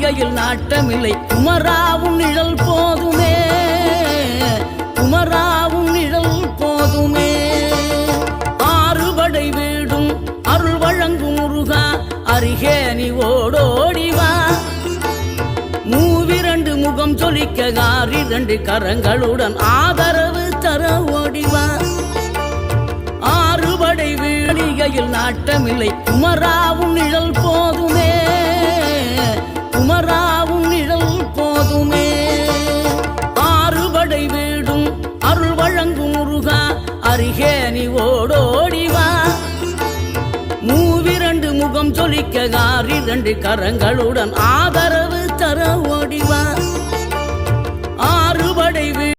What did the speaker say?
மாளிகையில் நாட்டமில்லை குமராவும் நிழல் போதுமே, குமராவும் நிழல் போதுமே. ஆறுபடை வீடும் அருள் வழங்கும் முருகா அருகே நீ ஓடோடிவா. மூவிரண்டு முகம் சொலிக்க ஆறிரண்டு கரங்களுடன் ஆதரவு தர ஓடிவா. ஆறுபடை வீடிகையில் நாட்டமில்லை குமராவும் நிழல் போதுமே, குமராவும் நிழல் போதுமே. ஆறுபடை வீடும் அருள் வழங்கும் முருகா அருகே நீ ஓடோடிவா. மூவிரண்டு முகம் சொலிக்க ஆறிரண்டு கரங்களுடன் ஆதரவு தர ஓடிவா.